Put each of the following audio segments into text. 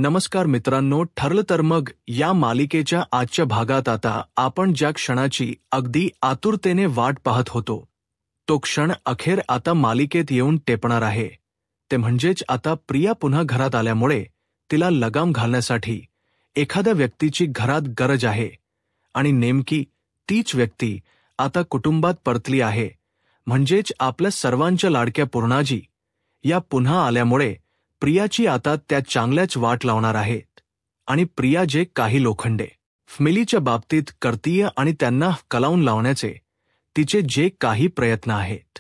नमस्कार मित्रांनो, ठरलं तर मग या मालिकेच्या आजच्या भागात आता आपण ज्या क्षणाची अगदी आतुरतेने वाट पाहत होतो तो क्षण अखेर आता मालिकेत येऊन टेपणार आहे। ते म्हणजेच आता प्रिया पुन्हा घरात आल्यामुळे तिला लगाम घालण्यासाठी एखाद्या व्यक्तीची घरात गरज आहे आणि नेमकी तीच व्यक्ती आता कुटुंबात परतली आहे। म्हणजेच आपल्या सर्वांच्या लाडक्या पूर्णाजी या पुन्हा आल्यामुळे प्रियाची आता त्या चांगल्याच वाट लावणार आहेत। आणि प्रिया जे काही लोखंडे फॅमिलीच्या बाबतीत करतीये आणि त्यांना कलावून लावण्याचे तिचे जे काही प्रयत्न आहेत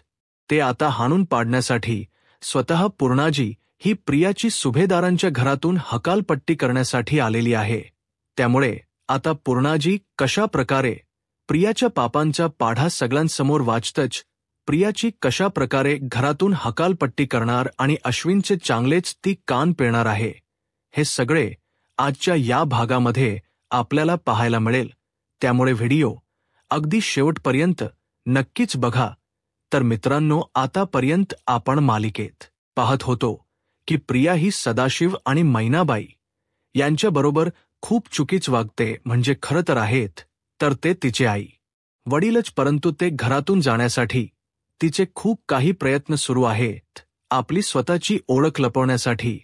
ते आता हाणून पाडण्यासाठी स्वतः पूर्णाजी ही प्रियाची सुभेदारांच्या घरातून हकालपट्टी करण्यासाठी आलेली आहे। त्यामुळे आता पूर्णाजी कशा प्रकारे प्रियाच्या पापांचा पाढा सगळ्यांसमोर वाचतच प्रियाची कशा प्रकारे घरातून हकालपट्टी करणार आणि अश्विनचे चांगलेच ती कान पिळणार आहे, हे सगळे आजच्या या भागामध्ये आपल्याला पाहायला मिळेल। त्यामुळे व्हिडिओ अगदी शेवटपर्यंत नक्कीच बघा। तर मित्रांनो, आतापर्यंत आपण मालिकेत पाहत होतो की प्रिया ही सदाशिव आणि मैनाबाई यांच्याबरोबर खूप चुकीच वागते। म्हणजे खरं तर आहेत तर ते तिचे आई वडीलच, परंतु ते घरातून जाण्यासाठी तिचे खूप काही प्रयत्न सुरू आहेत। आपली स्वतःची ओळख लपवण्यासाठी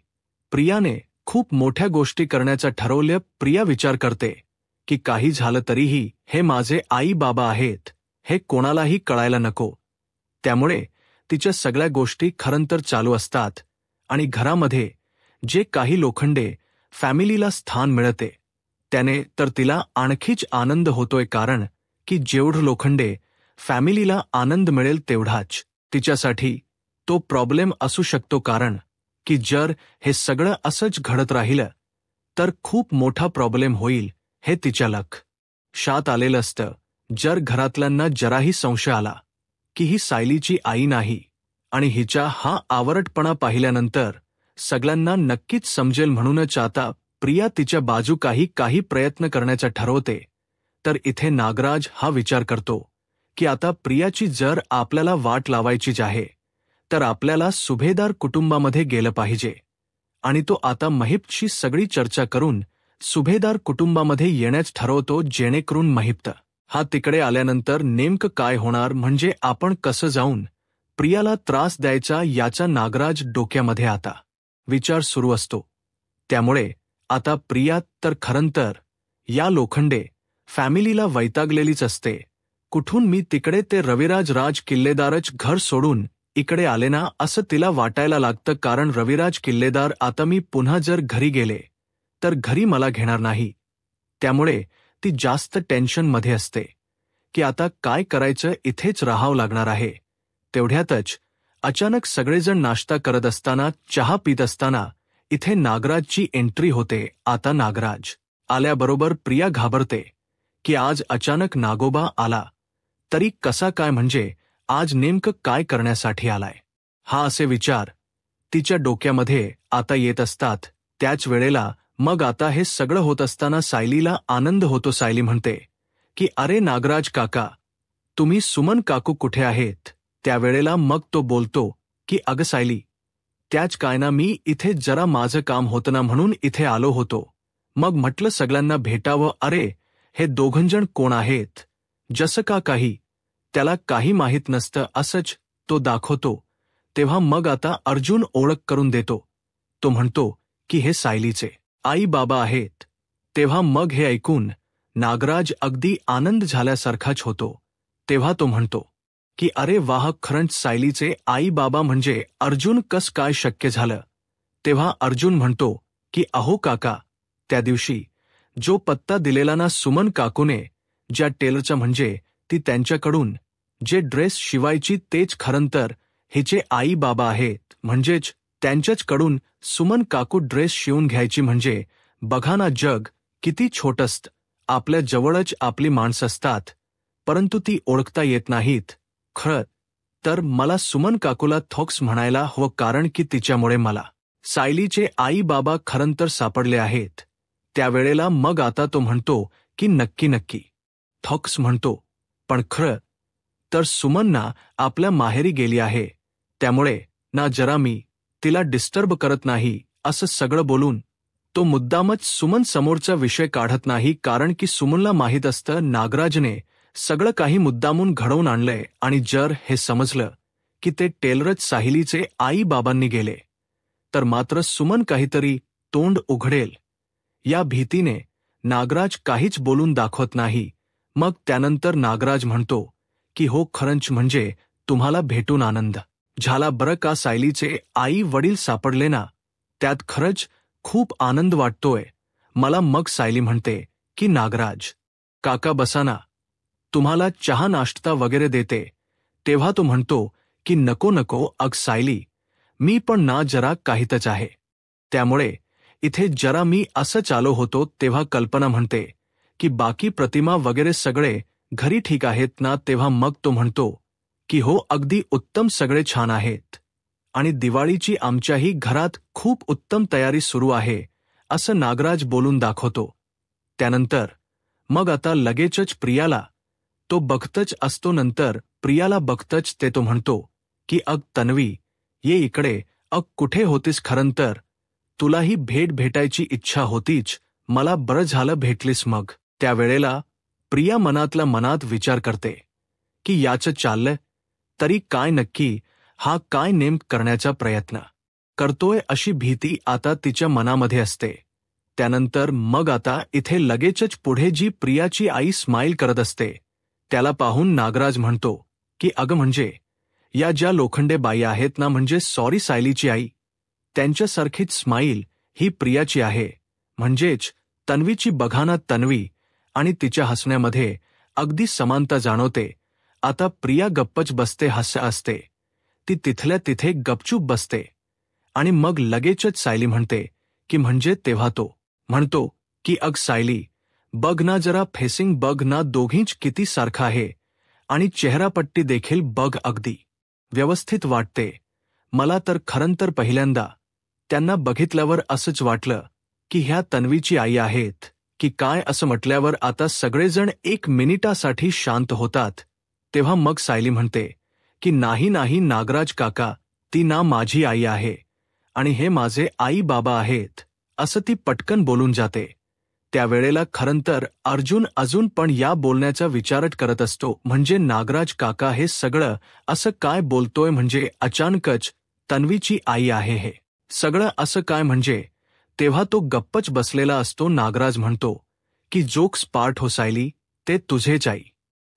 प्रियाने खूप मोठ्या गोष्टी करण्याचं ठरवलं। प्रिया विचार करते की काही झालं तरीही हे माझे आई बाबा आहेत, हे कोणालाही कळायला नको। त्यामुळे तिच्या सगळ्या गोष्टी खरंतर चालू असतात आणि घरामध्ये जे काही लोखंडे फॅमिलीला स्थान मिळते त्याने तर तिला आणखीच आनंद होतोय, कारण की जेवढं लोखंडे फॅमिलीला आनंद मिळेल तेवढाच तिच्यासाठी तो प्रॉब्लेम असू शकतो। कारण की जर हे सगळं असंच घडत राहिलं तर खूप मोठा प्रॉब्लेम होईल, हे तिच्या लक्षात आलेलं असतं। जर घरातल्यांना जराही संशय आला की ही सायलीची आई नाही आणि हिचा हा आवरटपणा पाहिल्यानंतर सगळ्यांना नक्कीच समजेल, म्हणूनच आता प्रिया तिच्या बाजू काही प्रयत्न करण्याचा ठरवते। तर इथे नागराज हा विचार करतो की आता प्रियाची जर आपल्याला वाट लावायचीच आहे तर आपल्याला सुभेदार कुटुंबामध्ये गेलं पाहिजे आणि तो आता महिप्तशी सगळी चर्चा करून सुभेदार कुटुंबामध्ये येण्यास ठरवतो, जेणेकरून महिप्त हा तिकडे आल्यानंतर नेमकं काय होणार, म्हणजे आपण कसं जाऊन प्रियाला त्रास द्यायचा याचा नागराज डोक्यामध्ये आता विचार सुरू असतो। त्यामुळे आता प्रिया तर खरंतर या लोखंडे फॅमिलीला वैतागलेलीच असते। कुठून मी तिकडे ते रविराज राज किल्लेदारच घर सोडून इकडे आले ना, असं तिला वाटायला लागतं। कारण रविराज किल्लेदार आता मी पुन्हा जर घरी गेले तर घरी मला घेणार नाही। त्यामुळे ती जास्त टेन्शनमध्ये असते की आता काय करायचं, इथेच राहावं लागणार आहे। तेवढ्यातच अचानक सगळेजण नाश्ता करत असताना, चहा पित असताना इथे नागराजची एंट्री होते। आता नागराज आल्याबरोबर प्रिया घाबरते की आज अचानक नागोबा आला तरी कसा काय, म्हणजे आज नेमकं काय करण्यासाठी आलाय, हा असे विचार तिच्या डोक्यामध्ये आता येत असतात। त्याच वेळेला मग आता हे सगळं होत असताना सायलीला आनंद होतो। सायली म्हणते की अरे नागराज काका, तुम्ही सुमन काकू कुठे आहेत? त्यावेळेला मग तो बोलतो की अगं सायली, त्याच काय ना, मी इथे जरा माझं काम होतं ना म्हणून इथे आलो होतो। मग म्हटलं सगळ्यांना भेटावं। अरे हे दोघंजण कोण आहेत? जसं का काही त्याला काही माहीत नसतं असंच तो दाखवतो। तेव्हा मग आता अर्जुन ओळख करून देतो। तो म्हणतो की हे सायलीचे आई बाबा आहेत। तेव्हा मग हे ऐकून नागराज अगदी आनंद झाल्यासारखाच होतो। तेव्हा तो म्हणतो की अरे वाह, खरंच सायलीचे आई बाबा, म्हणजे अर्जुन कस काय शक्य झालं? तेव्हा अर्जुन म्हणतो की अहो काका, त्या दिवशी जो पत्ता दिलेला ना सुमन काकूने, ज्या टेलरचा, म्हणजे ती त्यांच्याकडून जे ड्रेस शिवायची तेच खरंतर हिचे आई बाबा आहेत। म्हणजेच त्यांच्याचकडून सुमन काकू ड्रेस शिवून घ्यायची। म्हणजे बघा ना, जग किती छोटं असतं, आपल्या जवळच आपली माणसं असतात परंतु ती ओळखता येत नाहीत। खरं तर मला सुमन काकूला थॉक्स म्हणायला हवं, कारण की तिच्यामुळे मला सायलीचे आई बाबा खरंतर सापडले आहेत। त्यावेळेला मग आता तो म्हणतो की नक्की थॉक्स म्हणतो, पण खरं तर सुमन ना आपल्या माहेरी गेली आहे, त्यामुळे ना जरा मी तिला डिस्टर्ब करत नाही, असं सगळं बोलून तो मुद्दामच सुमन समोरचा विषय काढत नाही, कारण की सुमनला माहीत असतं नागराजने सगळं काही मुद्दामून घडवून आणलंय आणि जर हे समजलं की ते टेलरच साहिलीचे आई बाबांनी गेले तर मात्र सुमन काहीतरी तोंड उघडेल या भीतीने नागराज काहीच बोलून दाखवत नाही. मग त्यानंतर नागराज म्हणतो की हो, खरंच म्हणजे तुम्हाला भेटून आनंद झाला बरं का. सायलीचे आई वडील सापडले ना, त्यात खरंच खूप आनंद वाटतोय मला. मग सायली म्हणते की नागराज काका बसा ना, तुम्हाला चहा नाश्ता वगैरे देते. तेव्हा तो म्हणतो की नको नको अग सायली, मी पण ना जरा काहीतच आहे, त्यामुळे इथे जरा मी असं आलो होतो. तेव्हा कल्पना म्हणते की बाकी प्रतिमा वगैरे सगळे घरी ठीक आहेत ना. तेव्हा मग तो म्हणतो की हो अगदी उत्तम, सगळे छान आहेत आणि दिवाळीची आमच्याही घरात खूप उत्तम तयारी सुरू आहे असं नागराज बोलून दाखवतो. त्यानंतर मग आता लगेचच प्रियाला तो बघतच असतो. नंतर प्रियाला बघतच तो म्हणतो की अग तन्वी, ये इकडे. अग कुठे होतीस? खरं तर तुलाही भेटायची इच्छा होतीच, मला बरं झालं भेटलीस. मग त्यावेळेला प्रिया मनातल्या मनात विचार करते की याचं चाललंय तरी काय नक्की, हा काय नेमक करण्याचा प्रयत्न करतोय अशी भीती आता तिच्या मनामध्ये असते. त्यानंतर मग आता इथे लगेचच पुढे जी प्रियाची आई स्माईल करत असते त्याला पाहून नागराज म्हणतो की अगं म्हणजे या ज्या लोखंडे बाई आहेत ना, म्हणजे सॉरी सायलीची आई, त्यांच्यासारखीच स्माईल ही प्रियाची आहे. म्हणजेच तन्वीची. बघा ना, तन्वी आणि तिच्या हसण्यामध्ये अगदी समानता जाणवते. आता प्रिया गप्पच बसते, हास्य असते, ती तिथल्या तिथे गपचूप बसते आणि मग लगेचच सायली म्हणते की म्हणजे. तेव्हा तो म्हणतो की अग सायली, बघ ना जरा फेसिंग बघ ना, दोघींच किती सारखं आहे आणि चेहरापट्टी देखील बघ, अगदी व्यवस्थित वाटते. मला तर खरं तर पहिल्यांदा त्यांना बघितल्यावर असंच वाटलं की ह्या तन्वीची आई आहेत की काय. असं म्हटल्यावर आता सगळेजण एक मिनिटासाठी शांत होतात. तेव्हा मग सायली म्हणते की नाही नाही नागराज काका, ती ना माझी आई आहे आणि हे माझे आई बाबा आहेत असं ती पटकन बोलून जाते. त्यावेळेला खरं तर अर्जुन अजून पण या बोलण्याचा विचारच करत असतो, म्हणजे नागराज काका हे सगळं असं काय बोलतोय, म्हणजे अचानकच तन्वीची आई आहे हे सगळं असं काय म्हणजे. तेव्हा तो गप्पच बसलेला असतो. नागराज म्हणतो की जोक्स पार्ट हो सायली, ते तुझेच आई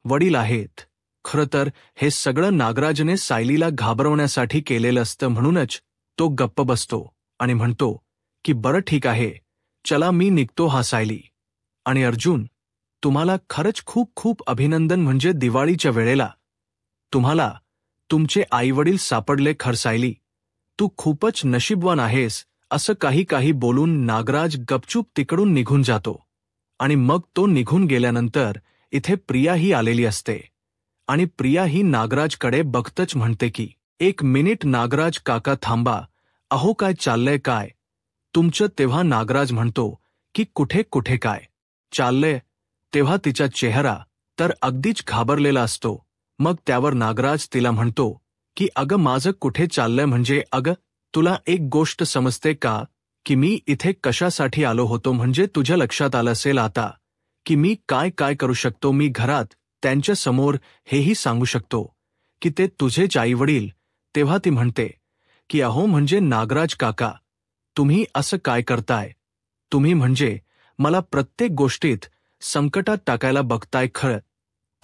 वडील आहेत. खरं तर हे सगळं नागराजने सायलीला घाबरवण्यासाठी केलेलं असतं, म्हणूनच तो गप्प बसतो आणि म्हणतो की बरं ठीक आहे, चला मी निघतो. हा सायली आणि अर्जुन, तुम्हाला खरंच खूप खूप अभिनंदन, म्हणजे दिवाळीच्या वेळेला तुम्हाला तुमचे आईवडील सापडले. खर सायली, तू खूपच नशीबवान आहेस. असं काही काही बोलून नागराज गपचूप तिकडून निघून जातो आणि मग तो निघून गेल्यानंतर इथे प्रियाही आलेली असते आणि प्रिया ही नागराजकडे बघतच म्हणते की एक मिनिट नागराज काका थांबा, अहो काय चाललंय काय तुमचं. तेव्हा नागराज म्हणतो की कुठे कुठे काय चाललंय. तेव्हा तिचा चेहरा तर अगदीच घाबरलेला असतो. मग त्यावर नागराज तिला म्हणतो की अगं माझं कुठे चाललंय म्हणजे. अगं तुला एक गोष्ट समजते का की मी इथे कशासाठी आलो होतो, म्हणजे तुझ्या लक्षात आलं असेल आता की मी काय काय करू शकतो. मी घरात त्यांच्या समोर हेही सांगू शकतो की ते तुझेच आईवडील. तेव्हा ती म्हणते की अहो म्हणजे नागराज काका, तुम्ही असं काय करताय. तुम्ही म्हणजे मला प्रत्येक गोष्टीत संकटात टाकायला बघताय. खरं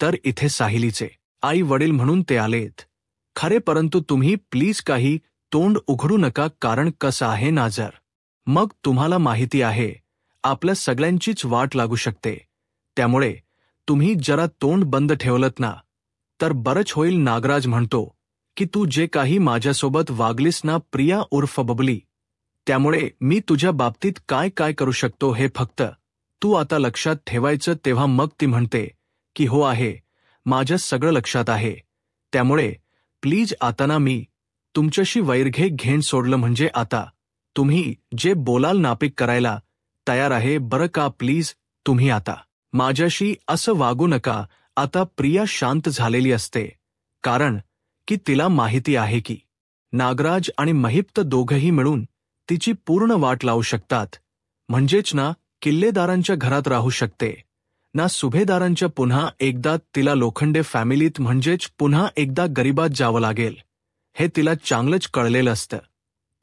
तर इथे साहिलीचे आई वडील म्हणून ते आलेत खरे, परंतु तुम्ही प्लीज काही तोंड उघडू नका, कारण कसं आहे ना, जर मग तुम्हाला माहिती आहे आपल्या सगळ्यांचीच वाट लागू शकते. त्यामुळे तुम्ही जरा तोंड बंद ठेवलत ना तर बरंच होईल. नागराज म्हणतो की तू जे काही माझ्यासोबत वागलीस ना प्रिया उर्फ बबली, त्यामुळे मी तुझ्या बाबतीत काय काय करू शकतो हे फक्त तू आता लक्षात ठेवायचं. तेव्हा मग ती म्हणते की हो आहे, माझ्या सगळं लक्षात आहे. त्यामुळे प्लीज आता ना मी तुमच्याशी वैरघे घेण सोडलं, म्हणजे आता तुम्ही जे बोलाल नापिक करायला तयार आहे बरं का. प्लीज तुम्ही आता माझ्याशी असं वागू नका. आता प्रिया शांत झालेली असते, कारण की तिला माहिती आहे की नागराज आणि महिप्त दोघंही मिळून तिची पूर्ण वाट लावू शकतात. म्हणजेच ना किल्लेदारांच्या घरात राहू शकते, ना सुभेदारांच्या. पुन्हा एकदा तिला लोखंडे फॅमिलीत म्हणजेच पुन्हा एकदा गरिबात जावं लागेल हे तिला चांगलंच कळलेलं असतं.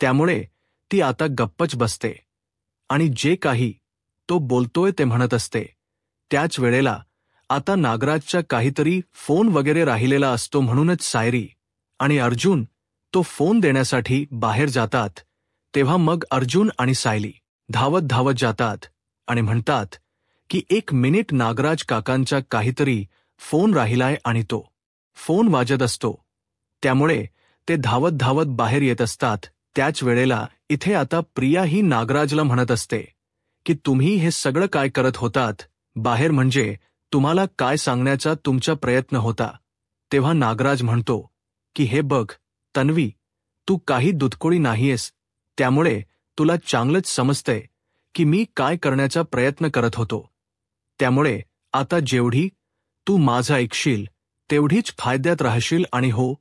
त्यामुळे ती आता गप्पच बसते आणि जे काही तो बोलतोय ते म्हणत असते. त्याच वेळेला आता नागराजचा काहीतरी फोन वगैरे राहिलेला असतो, म्हणूनच सायरी आणि अर्जुन तो फोन देण्यासाठी बाहेर जातात. तेव्हा मग अर्जुन आणि सायली धावत धावत जातात आणि म्हणतात की 1 मिनिट, नागराज काकांचा काहीतरी फोन राहिलाय आणि तो फोन वाजत असतो. त्यामुळे ते धावत धावत बाहेर येत असतात. त्याच वेळेला इथे आता प्रिया ही नागराजला म्हणत असते की तुम्ही हे सगळं काय करत होतात बाहेर, म्हणजे तुम्हाला काय सांगण्याचा तुमचा प्रयत्न होता. तेव्हा नागराज म्हणतो की हे बघ तन्वी, तू काही दुधकोळी नाहीयेस, त्यामुळे तुला चांगलंच समजतंय की मी काय करण्याचा प्रयत्न करत होतो. त्यामुळे आता जेवढी तू माझं ऐकशील तेवढीच फायद्यात राहशील. आणि हो,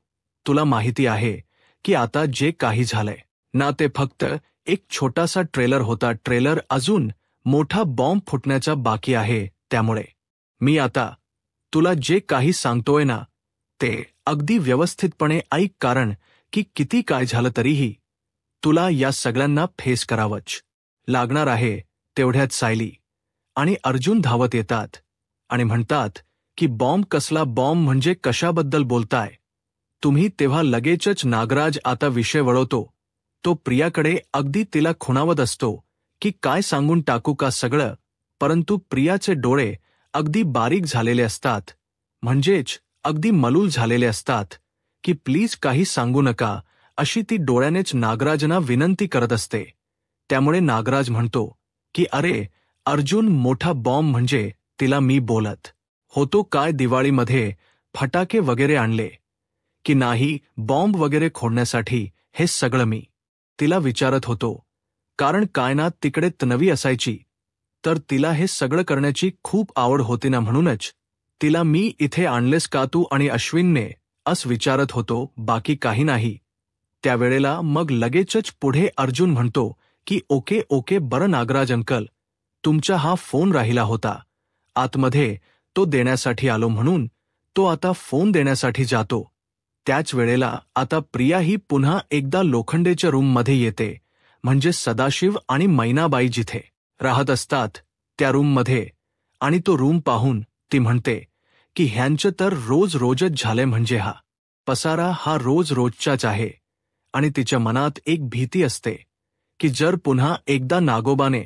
तुला माहिती आहे की आता जे काही झालंय ना ते फक्त एक छोटासा ट्रेलर होता. ट्रेलर अजून मोठा बॉम्ब फुटण्याचा बाकी आहे. त्यामुळे मी आता तुला जे काही सांगतोय ना ते अगदी व्यवस्थितपणे ऐक, कारण की किती काय झालं तरीही तुला या सगळ्यांना फेस करावंच लागणार आहे. तेवढ्यात सायली आणि अर्जुन धावत येतात आणि म्हणतात की बॉम्ब कसला बॉम्ब, म्हणजे कशाबद्दल बोलताय तुम्ही. तेव्हा लगेचच नागराज आता विषय वळवतो. तो प्रियाकडे अगदी तिला खुणावत असतो की काय सांगून टाकू का सगळं. परंतु प्रियाचे डोळे अगदी बारीक झालेले असतात, म्हणजेच अगदी मलूल झालेले असतात की प्लीज काही सांगू नका, अशी ती डोळ्यानेच नागराजना विनंती करत असते. त्यामुळे नागराज म्हणतो की अरे अर्जुन, मोठा बॉम्ब म्हणजे तिला मी बोलत होतो काय दिवाळीमध्ये फटाके वगैरे आणले की नाही, बॉम्ब वगैरे खोडण्यासाठी हे सगळं मी तिला विचारत होतो. कारण काय ना तिकडे तन्वी असायची तर तिला हे सगळं करण्याची खूप आवड होती ना, म्हणूनच तिला मी इथे आणलेस का तू आणि अश्विनने, असं विचारत होतो, बाकी काही नाही. त्यावेळेला मग लगेचच पुढे अर्जुन म्हणतो की ओके ओके बरं नागराज अंकल, तुमचा हा फोन राहिला होता आतमध्ये, तो देण्यासाठी आलो, म्हणून तो आता फोन देण्यासाठी जातो. त्याच वेळेला आता प्रिया ही पुन्हा एकदा लोखंडेच्या रूममध्ये येते, म्हणजे सदाशिव आणि मैनाबाई जिथे राहत असतात त्या रूममध्ये. आणि तो रूम पाहून ती म्हणते की ह्यांचं तर रोज रोजच झालंय, म्हणजे हा पसारा हा रोज रोजचाच आहे. आणि तिच्या मनात एक भीती असते की जर पुन्हा एकदा नागोबाने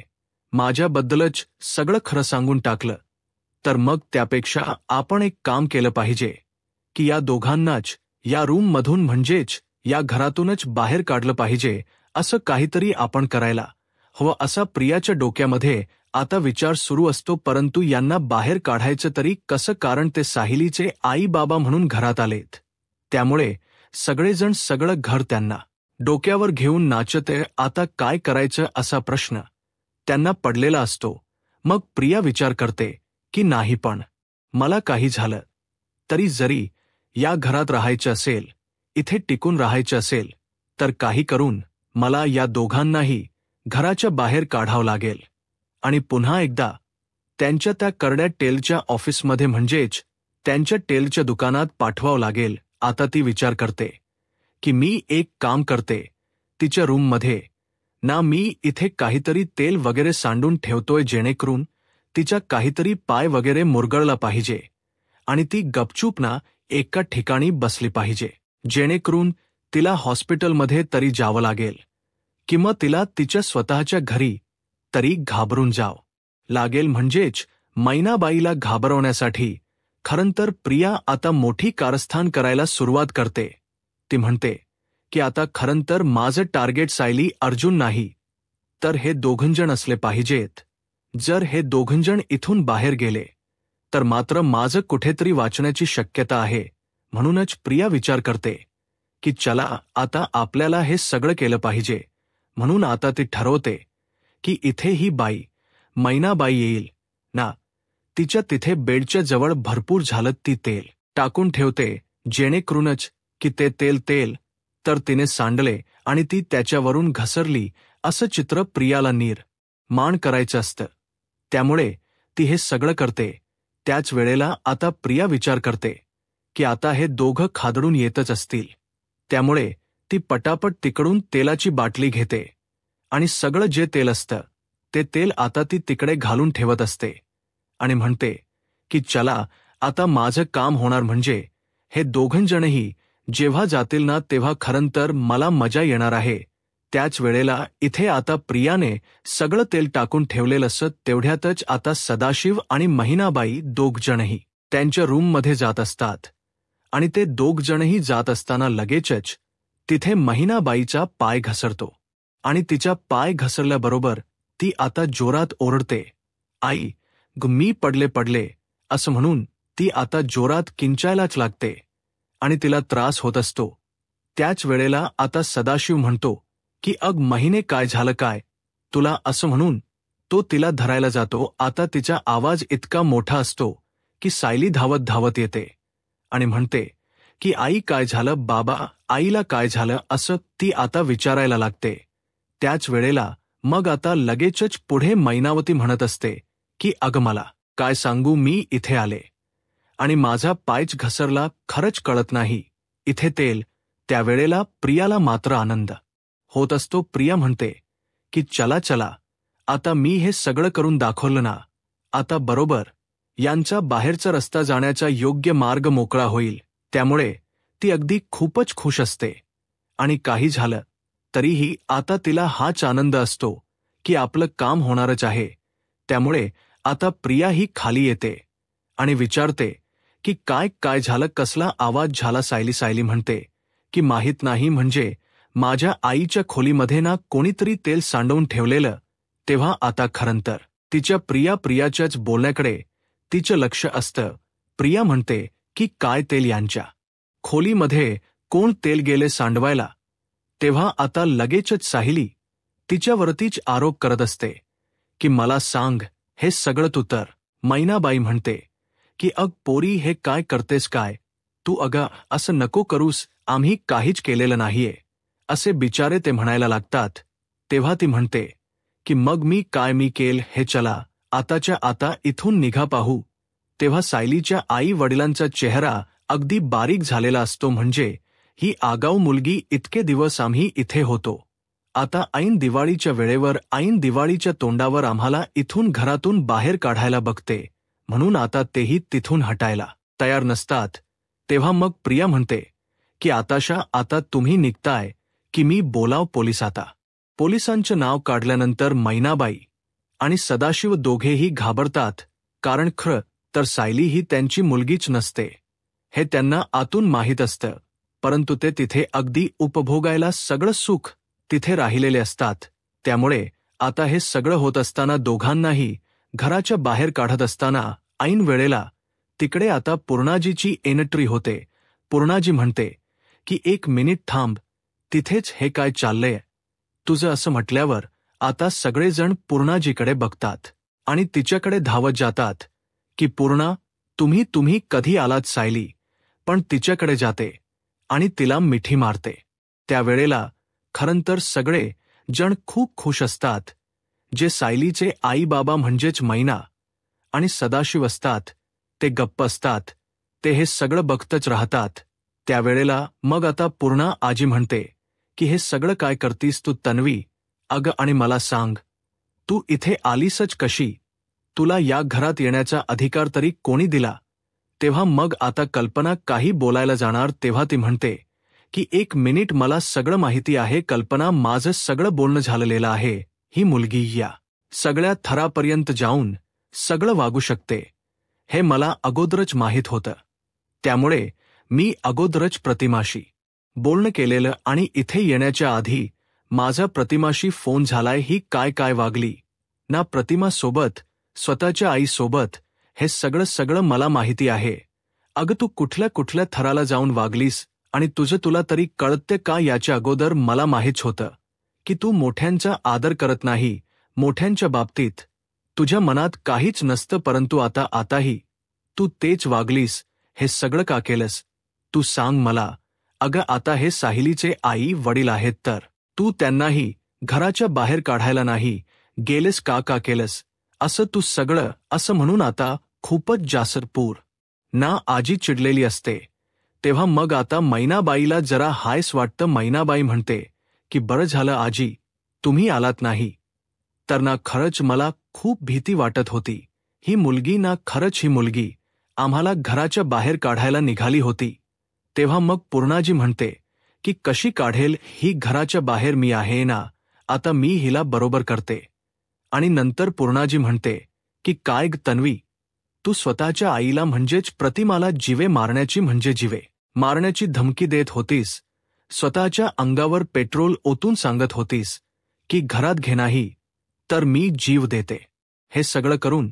माझ्याबद्दलच सगळं खरं सांगून टाकलं तर मग त्यापेक्षा आपण एक काम केलं पाहिजे की या दोघांनाच या रूममधून, म्हणजेच या घरातूनच बाहेर काढलं पाहिजे. असं काहीतरी आपण करायला हवं असा प्रियाच्या डोक्यामध्ये आता विचार सुरू असतो. परंतु यांना बाहेर काढायचं तरी कसं, कारण ते साहिलीचे आई बाबा म्हणून घरात आलेत. त्यामुळे सगळेजण सगळं घर त्यांना डोक्यावर घेऊन नाचते. आता काय करायचं असा प्रश्न त्यांना पडलेला असतो. मग प्रिया विचार करते की नाही, पण मला काही झालं तरी जरी या घरात राहायचं असेल, इथे टिकून राहायचं असेल, तर काही करून मला या दोघांनाही घराच्या बाहेर काढावं लागेल आणि पुन्हा एकदा त्यांच्या त्या करड्या टेलच्या ऑफिसमध्ये, म्हणजेच त्यांच्या टेलच्या दुकानात पाठवावं लागेल. आता ती विचार करते की मी एक काम करते, तिच्या रूममध्ये ना मी इथे काहीतरी तेल वगैरे सांडून ठेवतोय, जेणेकरून तिच्या काहीतरी पाय वगैरे मुरगळला पाहिजे आणि ती गपचूप ना एका ठिकाणी बसली पाहिजे, जेणेकरून तिला हॉस्पिटलमध्ये तरी जावं लागेल किंवा तिला तिच्या स्वतःच्या घरी तरी घाबरून जावं लागेल, म्हणजेच मैनाबाईला घाबरवण्यासाठी. खरंतर प्रिया आता मोठी कारस्थान करायला सुरुवात करते. ती म्हणते की आता खरंतर माझं टार्गेट सायली, अर्जुन नाही, तर हे दोघंजण असले पाहिजेत. जर हे दोघंजण इथून बाहेर गेले तर मात्र माझं कुठेतरी वाचण्याची शक्यता आहे. म्हणूनच प्रिया विचार करते की चला आता आपल्याला हे सगळं केलं पाहिजे. म्हणून आता ती ठरवते की इथे ही बाई मैनाबाई येईल ना, तिच्या तिथे बेडच्या जवळ भरपूर झालं ती तेल टाकून ठेवते, जेणेकरूनच की ते तेल तर तिने सांडले आणि ती त्याच्यावरून घसरली असं चित्र प्रियाला नीर मान करायचं असतं. त्यामुळे ती हे सगळं करते. त्याच वेळेला आता प्रिया विचार करते की आता हे दोघं खादडून येतच असतील. त्यामुळे ती पटापट तिकडून तेलाची बाटली घेते आणि सगळं जे तेल असतं ते तेल आता ती तिकडे घालून ठेवत असते आणि म्हणते की चला आता माझं काम होणार, म्हणजे हे दोघंजणही जेव्हा जातील ना तेव्हा खरं तर मला मजा येणार आहे. त्याच वेळेला इथे आता प्रियाने सगळं तेल टाकून ठेवलेलं असत. तेवढ्यातच आता सदाशिव आणि महिनाबाई दोघजणही त्यांच्या रूममध्ये जात असतात आणि ते दोघजणही जात असताना लगेचच तिथे महिनाबाईचा पाय घसरतो आणि तिच्या पाय घसरल्याबरोबर ती आता जोरात ओरडते, आई ग मी पडले पडले असं म्हणून ती आता जोरात किंचायलाच लागते आणि तिला त्रास होत असतो. त्याच वेळेला आता सदाशिव म्हणतो की अग महिने काय झालं काय तुला, असं म्हणून तो तिला धरायला जातो. आता तिचा आवाज इतका मोठा असतो की सायली धावत धावत येते आणि म्हणते की आई काय झालं, बाबा आईला काय झालं असं ती आता विचारायला लागते. त्याच वेळेला मग आता लगेचच पुढे मैनावती म्हणत असते की अगं मला काय सांगू, मी इथे आले आणि माझा पायच घसरला, खरंच कळत नाही इथे तेल. त्यावेळेला प्रियाला मात्र आनंद होत असतो. प्रिया म्हणते की चला चला आता मी हे सगळं करून दाखवलं ना, आता बरोबर यांचा बाहेरचा रस्ता जाण्याचा योग्य मार्ग मोकळा होईल. त्यामुळे ती अगदी खूपच खुश असते आणि काही झालं तरीही आता तिला हाच आनंद असतो की आपलं काम होणारच आहे. त्यामुळे आता प्रिया ही खाली येते आणि विचारते की काय काय झालं, कसला आवाज झाला. सायली म्हणते की माहीत नाही, म्हणजे माझ्या आईच्या खोलीमध्ये ना कोणीतरी तेल सांडवून ठेवलेलं. तेव्हा आता खरं तर तिच्या प्रियाच्याच बोलण्याकडे तिचं लक्ष असतं. प्रिया म्हणते की काय तेल, यांच्या खोलीमध्ये कोण तेल गेले सांडवायला. तेव्हा आता लगेचच सायली तिच्यावरतीच आरोप करत असते की मला सांग हे सगळं तू तर. मैनाबाई म्हणते की अग पोरी हे काय करतेस काय तू, अगं असं नको करूस, आम्ही काहीच केलेलं नाहीये असे बिचारे ते म्हणायला लागतात. तेव्हा ती म्हणते की मग मी केल हे, चला आताच्या आता इथून निघा पाहू. तेव्हा सायलीच्या आई वडिलांचा चेहरा अगदी बारीक झालेला असतो, म्हणजे ही आगाऊ मुलगी, इतके दिवस आम्ही इथे होतो, आता ऐन दिवाळीच्या वेळेवर ऐन दिवाळीच्या तोंडावर आम्हाला इथून घरातून बाहेर काढायला बघते, म्हणून आता तेही तिथून हटायला तयार नसतात. तेव्हा मग प्रिया म्हणते की आता तुम्ही निघताय की मी बोलाव पोलीस. आता पोलिसांचं नाव काढल्यानंतर मैनाबाई आणि सदाशिव दोघेही घाबरतात, कारण खरं तर सायली ही त्यांची मुलगीच नसते हे त्यांना आतून माहीत असतं. परंतु ते तिथे अगदी उपभोगायला सगळं सुख तिथे राहिलेले असतात. त्यामुळे आता हे सगळं होत असताना दोघांनाही घराच्या बाहेर काढत असताना ऐन वेळेला तिकडे आता पूर्णाजीची एंट्री होते. पूर्णाजी म्हणते की एक मिनिट थांब, तिथेच हे काय चाललंय तुझं, असं म्हटल्यावर आता सगळेजण पूर्णाजीकडे बघतात आणि तिच्याकडे धावत जातात की पूर्णा तुम्ही कधी आलात. सायली पण तिच्याकडे जाते आणि तिला मिठी मारते. त्यावेळेला खरं तर सगळे जण खूप खुश असतात. जे सायलीचे आई बाबा म्हणजेच मैना आणि सदाशिव असतात ते गप्प असतात, ते हे सगळं बघतच राहतात. त्यावेळेला मग आता पूर्णा आजी म्हणते की हे सगळं काय करतीस तू तन्वी, अगं आणि मला सांग तू इथे आलीसच कशी, तुला या घरात येण्याचा अधिकार तरी कोणी दिला. तेव्हा मग आता कल्पना काही बोलायला जाणार तेव्हा ती म्हणते की एक मिनिट, मला सगळं माहिती आहे कल्पना, माझं सगळं बोलणं झालेलं आहे. ही मुलगी या सगळ्या थरापर्यंत जाऊन सगळं वागू शकते हे मला अगोदरच माहीत होतं. त्यामुळे मी अगोदरच प्रतिमाशी बोलणं केलेलं आणि इथे येण्याच्या आधी माझा प्रतिमाशी फोन झालाय. ही काय वागली ना प्रतिमासोबत, स्वतःच्या आईसोबत, हे सगळं मला माहिती आहे. अगं तू कुठल्या थराला जाऊन वागलीस आणि तुला तरी कळते का, याच्या अगोदर मला माहीत होतं की तू मोठ्यांचा आदर करत नाही, मोठ्यांच्या बाबतीत तुझ्या मनात काहीच नसतं, परंतु आताही तू तेच वागलीस. हे सगळं का केलंस तू सांग मला. अगं आता हे सायलीचे आई वडील आहेत तर तू त्यांनाही घराच्या बाहेर काढायला नाही गेलेस का केलंस असं तू सगळं असं म्हणून आता खूपच जास्त पूर ना आजी चिडलेली असते तेव्हा मग आता मैनाबाईला जरा हायस वाटतं. मैनाबाई म्हणते की बरं झालं आजी तुम्ही आलात नाही तर ना खरंच मला खूप भीती वाटत होती. ही मुलगी ना खरंच ही मुलगी आम्हाला घराच्या बाहेर काढायला निघाली होती. तेव्हा मग पूर्णाजी म्हणते की कशी काढेल ही घराच्या बाहेर मी आहे ना आता मी हिला बरोबर करते. आणि नंतर पूर्णाजी म्हणते की काय ग तन्वी तू स्वतःच्या आईला म्हणजेच प्रतिमाला जीवे मारण्याची म्हणजे जीवे मारण्याची धमकी देत होतीस. स्वतःच्या अंगावर पेट्रोल ओतून सांगत होतीस की घरात घे नाही तर मी जीव देते. हे सगळं करून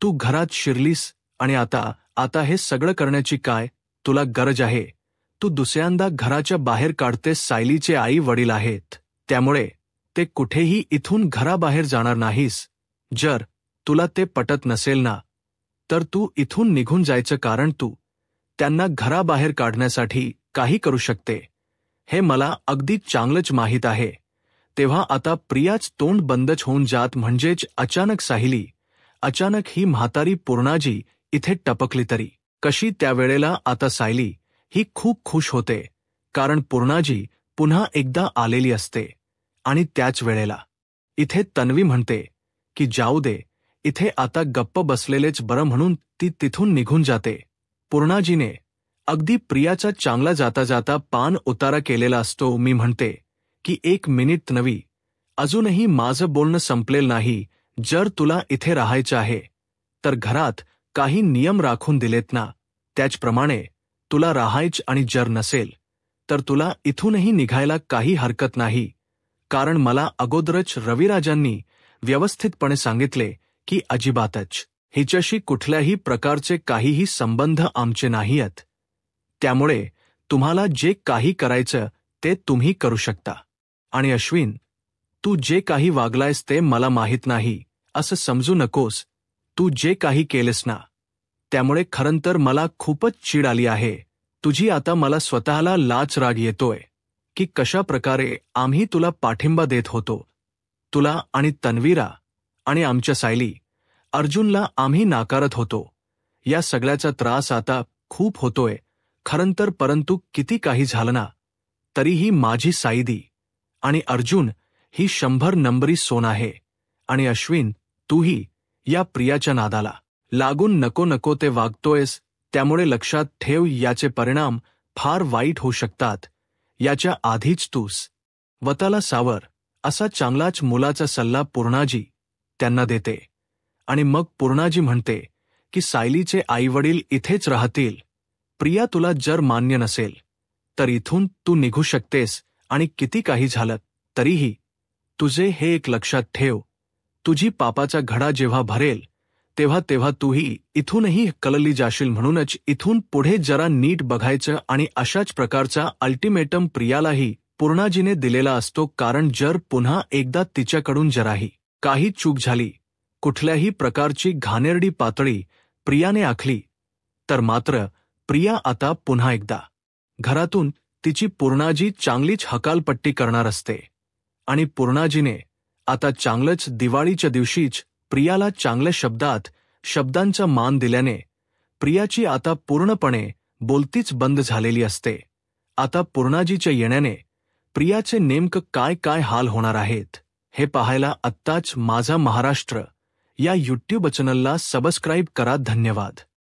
तू घरात शिरलीस आणि आता हे सगळं करण्याची काय तुला गरज आहे. तू दुसऱ्यांदा घराच्या बाहेर काढतेस. सायलीचे आई वडील आहेत त्यामुळे ते कुठेही इथून घराबाहेर जाणार नाहीस. जर तुला ते पटत नसेल ना तर तू इथून निघून जायचं कारण तू त्यांना घराबाहेर काढण्यासाठी काही करू शकते हे मला अगदी चांगलंच माहीत आहे. तेव्हा आता प्रियाच तोंड बंदच होऊन जात. म्हणजेच अचानक ही म्हातारी पूर्णाजी इथे टपकली तरी कशी त्यावेळेला आता सायली ही खूप खुश होते कारण पूर्णाजी पुन्हा एकदा आलेली असते. आणि त्याच वेळेला इथे तन्वी म्हणते की जाऊ दे इथे आता गप्प बसलेलेच बरं म्हणून ती तिथून निघून जाते. पूर्णाजीने अगदी प्रियाचा चांगला जाता जाता पान उतारा केलेला असतो. मी म्हणते की 1 मिनिट तन्वी अजूनही माझं बोलणं संपलेलं नाही. जर तुला इथे राहायचं आहे तर घरात काही नियम राखून दिलेत ना त्याचप्रमाणे तुला राहायचं आणि जर नसेल तर तुला इथूनही निघायला काही हरकत नाही. कारण मला अगोदरच रविराजांनी व्यवस्थितपणे सांगितले की अजिबातच हिच्याशी कुठल्याही प्रकारचे काहीही संबंध आमचे नाहीत. त्यामुळे तुम्हाला जे काही करायचं ते तुम्ही करू शकता. आणि अश्विन तू जे काही वागलायस ते मला माहीत नाही असं समजू नकोस. तू जे काही केलेस ना त्यामुळे खरंतर मला खूपच चीड आली आहे तुझी. आता मला स्वतःला लाच राग येतोय की कशा प्रकारे आम्ही तुला पाठिंबा देत होतो. तुला आणि तन्वीरा आणि आमच्या सायली अर्जुनला आम्ही नाकारत होतो. या सगळ्याचा त्रास आता खूप होतोय खरंतर. परंतु किती काही झालं ना तरीही माझी सायदी आणि अर्जुन ही 100 नंबरी सोन आहे. आणि अश्विन तूही या प्रियाच्या नादाला लागून नको ते वागतोयस. त्यामुळे लक्षात ठेव याचे परिणाम फार वाईट होऊ शकतात. याच्या आधीच तूस वताला सावर असा चांगलाच मुलाचा सल्ला पूर्णाजी त्यांना देते. आणि मग पूर्णाजी म्हणते की सायलीचे आईवडील इथेच राहतील. प्रिया तुला जर मान्य नसेल तर इथून तू निघू शकतेस. आणि किती काही झालं तरीही तुझे हे एक लक्षात ठेव तुझी पापाचा घडा जेव्हा भरेल तेव्हा तूही इथूनही कलली जाशील. म्हणूनच इथून पुढे जरा नीट बघायचं. आणि अशाच प्रकारचा अल्टिमेटम प्रियालाही पूर्णाजीने दिलेला असतो. कारण जर पुन्हा एकदा तिच्याकडून जराही काही चूक झाली कुठल्याही प्रकारची घाणेरडी पातळी प्रियाने आखली तर मात्र प्रिया आता पुन्हा एकदा घरातून तिची पूर्णाजी चांगलीच हकालपट्टी करणार असते. आणि पूर्णाजीने आता चांगलंच दिवाळीच्या दिवशीच प्रियाला चांगल्या शब्दांचा मान दिल्याने प्रियाची आता पूर्णपणे बोलतीच बंद झालेली असते. आता पूर्णाजीच्या येण्याने प्रियाचे नेमकं काय हाल होणार आहेत हे पाहायला आत्ताच माझा महाराष्ट्र या यूट्यूब चॅनलला सबस्क्राईब करा. धन्यवाद.